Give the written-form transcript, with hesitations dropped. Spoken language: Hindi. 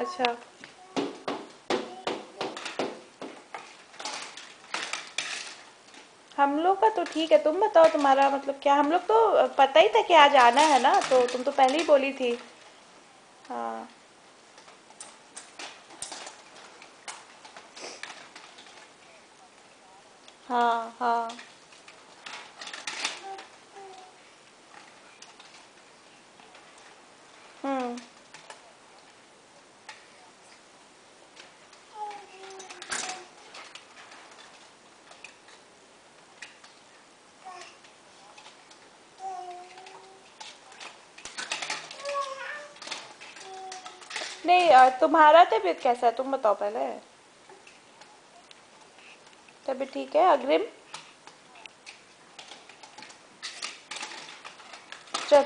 अच्छा। हम लोग का तो ठीक है, तुम बताओ तुम्हारा मतलब क्या। हम लोग तो पता ही था कि आज आना है ना, तो तुम तो पहले ही बोली थी। हाँ हाँ हाँ। हम्म। नहीं तुम्हारा तबीयत कैसा है, तुम बताओ पहले। तबीयत ठीक है अग्रिम। चल।